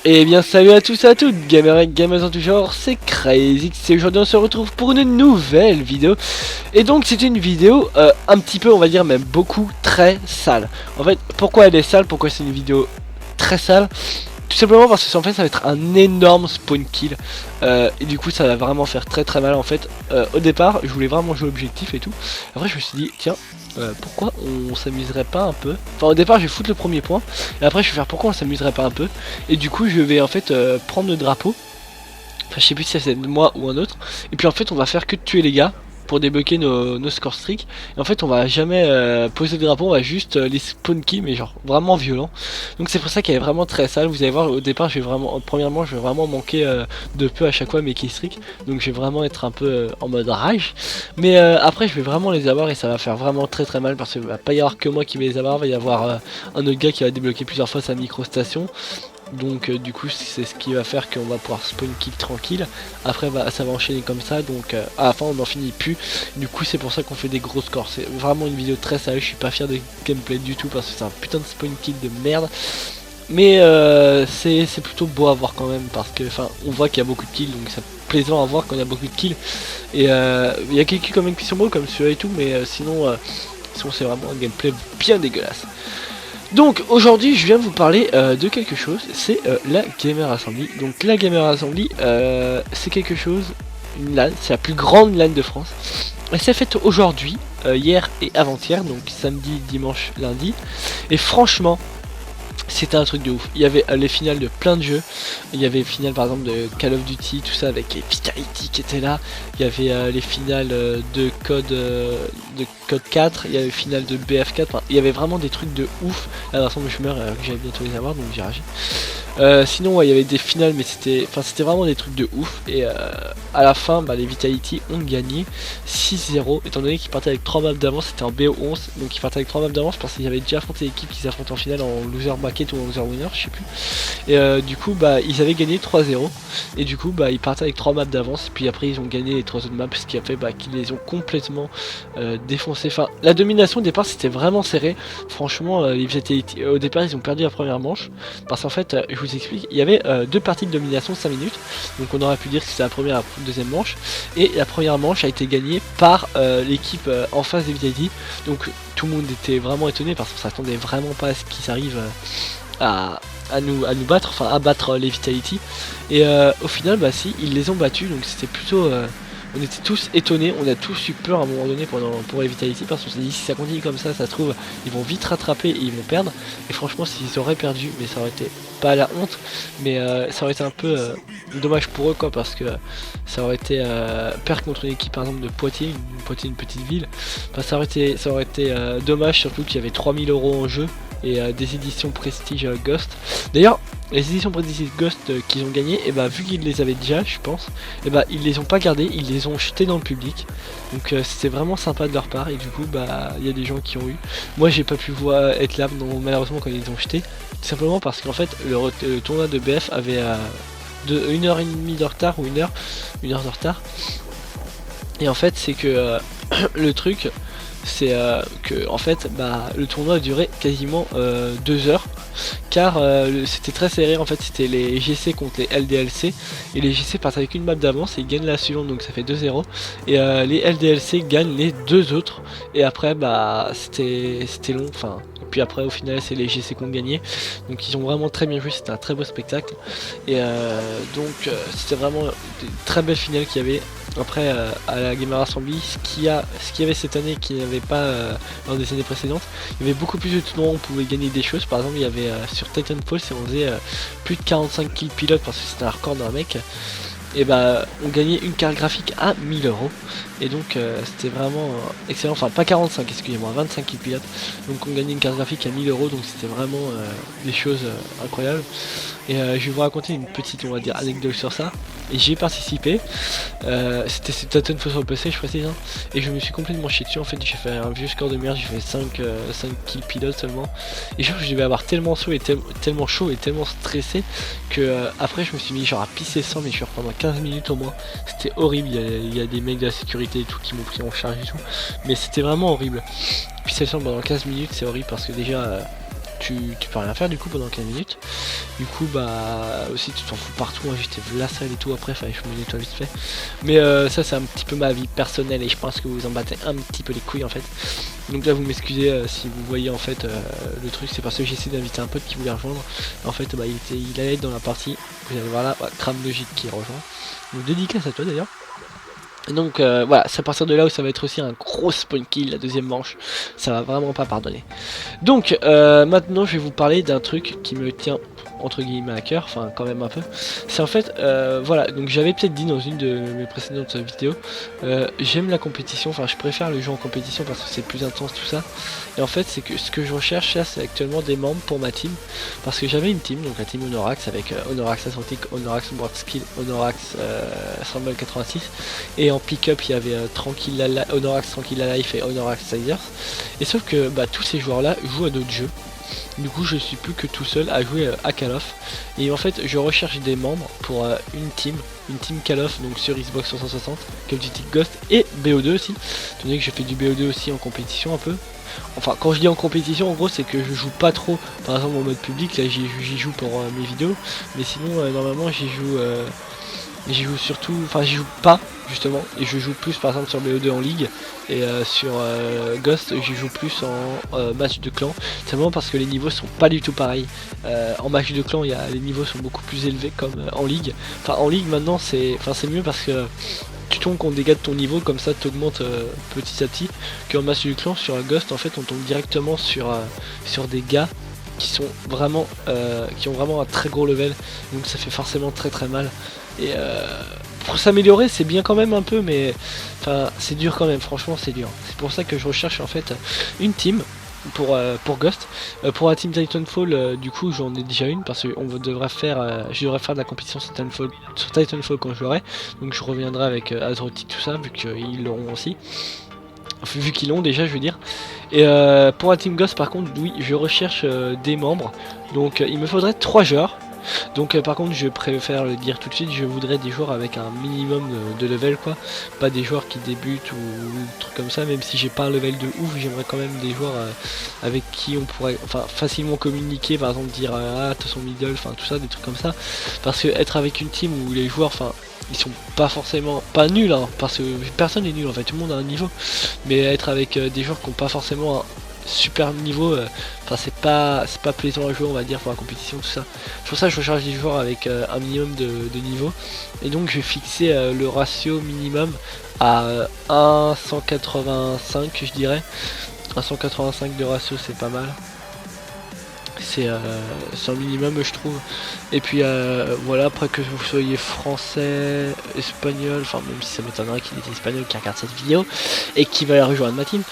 Et bien salut à tous et à toutes, gamers et gamers en tout genre, c'est Crazy, et aujourd'hui on se retrouve pour une nouvelle vidéo. Et donc c'est une vidéo un petit peu, on va dire même beaucoup, très sale. En fait, pourquoi elle est sale, pourquoi c'est une vidéo très sale? Tout simplement parce que en fait ça va être un énorme spawn kill et du coup ça va vraiment faire très très mal en fait. Au départ je voulais vraiment jouer objectif et tout. Après je me suis dit tiens pourquoi on s'amuserait pas un peu. Enfin au départ je vais foutre le premier point et après je vais faire pourquoi on s'amuserait pas un peu. Et du coup je vais en fait prendre le drapeau. Enfin je sais plus si c'est de moi ou un autre. Et puis en fait on va faire que de tuer les gars pour débloquer nos score streaks. Et en fait on va jamais poser le drapeau, on va juste les spawn kills, mais genre vraiment violent. Donc c'est pour ça qu'elle est vraiment très sale. Vous allez voir au départ je vais vraiment, premièrement je vais vraiment manquer de peu à chaque fois mes killstreaks. Donc je vais vraiment être un peu en mode rage. Mais après je vais vraiment les avoir et ça va faire vraiment très très mal parce qu'il va pas y avoir que moi qui vais les avoir. Il va y avoir un autre gars qui va débloquer plusieurs fois sa micro station. Donc du coup c'est ce qui va faire qu'on va pouvoir spawn kill tranquille. Après ça va enchaîner comme ça, donc à la fin on n'en finit plus. Du coup c'est pour ça qu'on fait des gros scores. C'est vraiment une vidéo très sérieuse, je suis pas fier de gameplay du tout parce que c'est un putain de spawn kill de merde. Mais c'est plutôt beau à voir quand même parce que on voit qu'il y a beaucoup de kills, donc c'est plaisant à voir quand il y a beaucoup de kills. Et il y a quelques kills quand même qui sont beaux comme celui-là et tout, mais sinon c'est vraiment un gameplay bien dégueulasse. Donc aujourd'hui je viens vous parler de quelque chose, c'est la Gamer Assembly. Donc la Gamer Assembly c'est quelque chose, une LAN, c'est la plus grande LAN de France. Elle s'est faite aujourd'hui, hier et avant-hier, donc samedi, dimanche, lundi. Et franchement c'était un truc de ouf. Il y avait les finales de plein de jeux. Il y avait les finales par exemple de Call of Duty, tout ça avec les Vitality qui étaient là. Il y avait les finales de Code 4. Il y avait les finales de BF4. Enfin, il y avait vraiment des trucs de ouf. Là, dans je meurs que j'allais bientôt les avoir, donc j'ai réagi. Sinon ouais, il y avait des finales, mais c'était vraiment des trucs de ouf. Et à la fin les Vitality ont gagné 6-0 étant donné qu'ils partaient avec 3 maps d'avance. C'était en BO11, donc ils partaient avec 3 maps d'avance parce qu'ils avaient déjà affronté l'équipe qu'ils affrontent en finale en loser bracket ou en loser winner, je sais plus. Et du coup ils avaient gagné 3-0 et du coup ils partaient avec 3 maps d'avance. Et puis après ils ont gagné les 3 autres maps, ce qui a fait qu'ils les ont complètement défoncés. Enfin la domination au départ c'était vraiment serré. Franchement les Vitality au départ ils ont perdu la première manche parce qu'en fait je vous explique, il y avait deux parties de domination 5 minutes, donc on aurait pu dire que c'était la première et la deuxième manche, et la première manche a été gagnée par l'équipe en face des Vitality. Donc tout le monde était vraiment étonné parce qu'on s'attendait vraiment pas à ce qu'ils arrivent à nous battre, enfin à battre les Vitality. Et au final si ils les ont battus, donc c'était plutôt on était tous étonnés, on a tous eu peur à un moment donné pour les Vitality parce qu'on s'est dit si ça continue comme ça se trouve ils vont vite rattraper et ils vont perdre. Et franchement s'ils auraient perdu, mais ça aurait été pas la honte, mais ça aurait été un peu dommage pour eux quoi, parce que ça aurait été perdre contre une équipe par exemple de Poitiers, une petite ville. Enfin, ça aurait été dommage, surtout qu'il y avait 3000 € en jeu et des éditions Prestige Ghost. D'ailleurs les éditions Prestige Ghost qu'ils ont gagné, et vu qu'ils les avaient déjà je pense, et ils les ont pas gardés, ils les ont jetés dans le public. Donc c'était vraiment sympa de leur part. Et du coup il y a des gens qui ont eu. Moi j'ai pas pu être là malheureusement quand ils les ont jetés, tout simplement parce qu'en fait le tournoi de BF avait 1h30 de retard ou 1 heure de retard. Et en fait c'est que le truc c'est que en fait le tournoi a duré quasiment 2 heures, car c'était très serré. En fait c'était les GC contre les LDLC, et les GC partent avec une map d'avance et ils gagnent la suivante, donc ça fait 2-0, et les LDLC gagnent les deux autres. Et après c'était long, enfin, et puis après au final c'est les GC qui ont gagné. Donc ils ont vraiment très bien joué, c'était un très beau spectacle. Et donc c'était vraiment une très belle finale qu'il y avait. Après à la Gamer Assembly, ce qu'il y avait cette année qu'il n'y avait pas dans des années précédentes, il y avait beaucoup plus de tournois où on pouvait gagner des choses. Par exemple il y avait sur Titanfall, si on faisait plus de 45 kills pilote parce que c'était un record d'un mec, et on gagnait une carte graphique à 1000 €. Et donc c'était vraiment excellent, enfin pas 45, excusez-moi, 25 kills pilote. Donc on gagnait une carte graphique à 1000 €, donc c'était vraiment des choses incroyables. Et je vais vous raconter une petite, on va dire, anecdote sur ça. Et j'y ai participé, c'était Titanfall sur le PC je précise, hein. Et je me suis complètement chié dessus. En fait j'ai fait un vieux score de merde, j'ai fait 5 kills pilote seulement. Et je devais avoir tellement chaud et tellement stressé que après je me suis mis genre à pisser sang, mais je suis pendant 15 minutes au moins. C'était horrible, il y a des mecs de la sécurité et tout qui m'ont pris en charge et tout, mais c'était vraiment horrible. Pisser le sang pendant 15 minutes c'est horrible parce que déjà tu peux rien faire du coup pendant 15 minutes. Du coup bah aussi tu t'en fous partout, hein, j'étais la salle et tout après, fallait que je me nettoie vite fait. Mais ça c'est un petit peu ma vie personnelle et je pense que vous en battez un petit peu les couilles en fait. Donc là vous m'excusez si vous voyez en fait le truc, c'est parce que j'essaie d'inviter un pote qui voulait rejoindre. En fait bah il allait être dans la partie, vous allez voir là, Crame Logique qui rejoint. Donc dédicace à toi d'ailleurs. Donc voilà, c'est à partir de là où ça va être aussi un gros spawn kill la deuxième manche, ça va vraiment pas pardonner. Donc maintenant je vais vous parler d'un truc qui me tient entre guillemets à cœur, enfin quand même un peu. C'est en fait, voilà, donc j'avais peut-être dit dans une de mes précédentes vidéos, j'aime la compétition, enfin je préfère le jeu en compétition parce que c'est plus intense tout ça. Et en fait c'est que ce que je recherche là c'est actuellement des membres pour ma team, parce que j'avais une team, donc la team Honorax avec Honorax Atlantic, Honorax World Skill, Honorax Rumble 86, et en pick-up il y avait Honorax Tranquille Life et Honorax Siders. Et sauf que bah, tous ces joueurs là jouent à d'autres jeux. Du coup je suis plus que tout seul à jouer à Call of. Et en fait je recherche des membres pour une team Call of, donc sur Xbox 360, Call of Duty Ghost et BO2 aussi. Étant donné que je fais du BO2 aussi en compétition un peu. Enfin quand je dis en compétition en gros c'est que je joue pas trop, par exemple en mode public, là j'y joue pour mes vidéos. Mais sinon normalement j'y joue surtout, enfin j'y joue pas justement, et je joue plus par exemple sur BO2 en ligue, et sur Ghost j'y joue plus en match de clan, simplement parce que les niveaux sont pas du tout pareils. En match de clan les niveaux sont beaucoup plus élevés comme en ligue. Enfin en ligue maintenant c'est mieux parce que tu tombes contre des gars de ton niveau, comme ça t'augmentes petit à petit, qu'en match de clan sur Ghost en fait on tombe directement sur des gars qui sont vraiment qui ont vraiment un très gros level, donc ça fait forcément très mal. Et pour s'améliorer c'est bien quand même un peu, mais enfin c'est dur quand même, franchement c'est dur. C'est pour ça que je recherche en fait une team pour Ghost. Pour la team Titanfall du coup j'en ai déjà une, parce que je devrais faire de la compétition sur Titanfall quand je l'aurai. Donc je reviendrai avec Azrotic tout ça, vu qu'ils l'auront aussi. Vu qu'ils l'ont déjà je veux dire. Et pour la team Ghost par contre oui je recherche des membres. Donc il me faudrait 3 joueurs. Donc par contre je préfère le dire tout de suite, je voudrais des joueurs avec un minimum de level quoi, pas des joueurs qui débutent ou trucs comme ça. Même si j'ai pas un level de ouf, j'aimerais quand même des joueurs avec qui on pourrait facilement communiquer, par exemple dire ah t'as son middle, enfin tout ça, des trucs comme ça. Parce que être avec une team où les joueurs, enfin ils sont pas forcément pas nuls hein, parce que personne n'est nul en fait, tout le monde a un niveau, mais être avec des joueurs qui ont pas forcément un super niveau, enfin c'est pas plaisant à jouer on va dire pour la compétition tout ça. C'est pour ça que je recherche des joueurs avec un minimum de niveau, et donc je vais fixer le ratio minimum à 1,185 je dirais. 1,185 de ratio c'est pas mal. C'est un minimum je trouve. Et puis voilà, après que vous soyez français, espagnol, enfin même si ça m'étonnerait qu'il était espagnol qui regarde cette vidéo et qui va rejoindre ma team.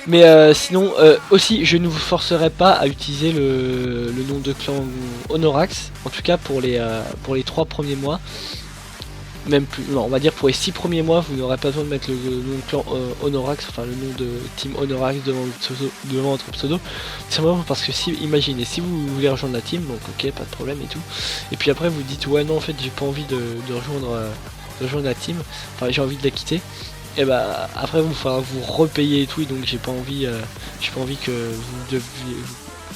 Mais sinon aussi je ne vous forcerai pas à utiliser le nom de clan Honorax, en tout cas pour les 3 premiers mois. Même plus, non, on va dire pour les 6 premiers mois vous n'aurez pas besoin de mettre le nom de clan Honorax, enfin le nom de team Honorax devant votre pseudo, simplement parce que si, imaginez, si vous voulez rejoindre la team, donc ok pas de problème et tout, et puis après vous dites ouais non en fait j'ai pas envie de rejoindre la team, enfin j'ai envie de la quitter, et bah après il faudra vous repayer et tout, et donc j'ai pas envie que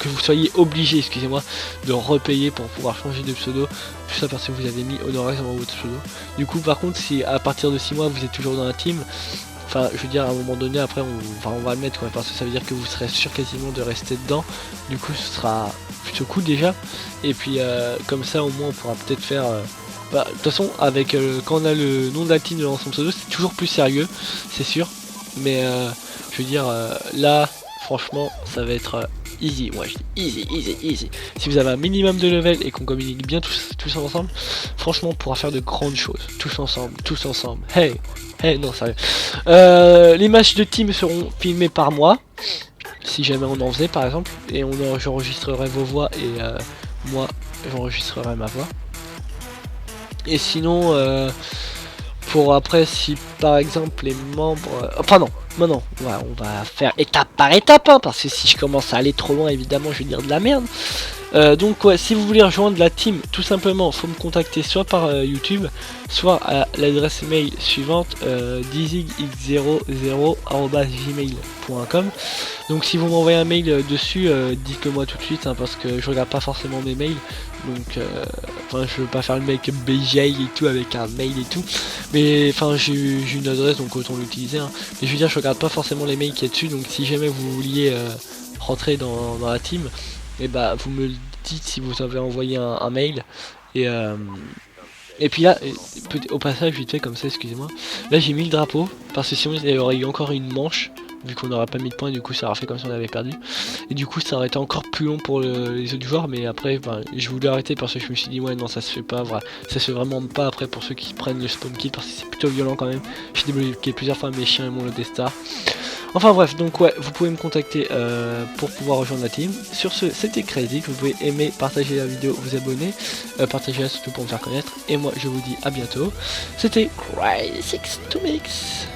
vous soyez obligé, excusez-moi, de repayer pour pouvoir changer de pseudo, tout ça parce que vous avez mis Honorax dans votre pseudo. Du coup par contre si à partir de 6 mois vous êtes toujours dans la team, enfin je veux dire à un moment donné après on va le mettre quoi, parce que ça veut dire que vous serez sûr quasiment de rester dedans, du coup ce sera plutôt cool déjà. Et puis comme ça au moins on pourra peut-être faire de toute façon avec quand on a le nom de la team dans son pseudo c'est toujours plus sérieux, c'est sûr, mais je veux dire là franchement ça va être easy, moi je dis easy. Si vous avez un minimum de level et qu'on communique bien tous ensemble, franchement on pourra faire de grandes choses, tous ensemble. Hey, non sérieux. Les matchs de team seront filmés par moi, si jamais on en faisait par exemple, et j'enregistrerai vos voix et moi j'enregistrerai ma voix. Et sinon pour après si par exemple les membres... enfin non, voilà, on va faire étape par étape hein, parce que si je commence à aller trop loin évidemment je vais dire de la merde. Donc ouais, si vous voulez rejoindre la team, tout simplement, faut me contacter soit par YouTube, soit à l'adresse mail suivante, dizigx00@gmail.com. Donc si vous m'envoyez un mail dessus, dites-le moi tout de suite, hein, parce que je regarde pas forcément mes mails. Donc enfin je veux pas faire le mec BJ et tout avec un mail et tout. Mais enfin j'ai une adresse, donc autant l'utiliser, hein. Mais je veux dire, je regarde pas forcément les mails qu'il y a dessus, donc si jamais vous vouliez rentrer dans la team, et bah vous me le dites si vous avez envoyé un mail. Et puis là, au passage vite fait comme ça, excusez-moi, là j'ai mis le drapeau parce que sinon il y aurait eu encore une manche, vu qu'on n'aurait pas mis de points, du coup ça aurait fait comme si on avait perdu, et du coup ça aurait été encore plus long pour les autres joueurs. Mais après je voulais arrêter parce que je me suis dit ouais non, ça se fait pas, ça se fait vraiment pas après pour ceux qui prennent le spawn kit, parce que c'est plutôt violent quand même. J'ai débloqué plusieurs fois mes chiens et mon lot des stars. Enfin bref, donc ouais, vous pouvez me contacter pour pouvoir rejoindre la team. Sur ce, c'était Crazy, vous pouvez aimer, partager la vidéo, vous abonner, partager surtout pour me faire connaître. Et moi je vous dis à bientôt. C'était Crazy to Mix.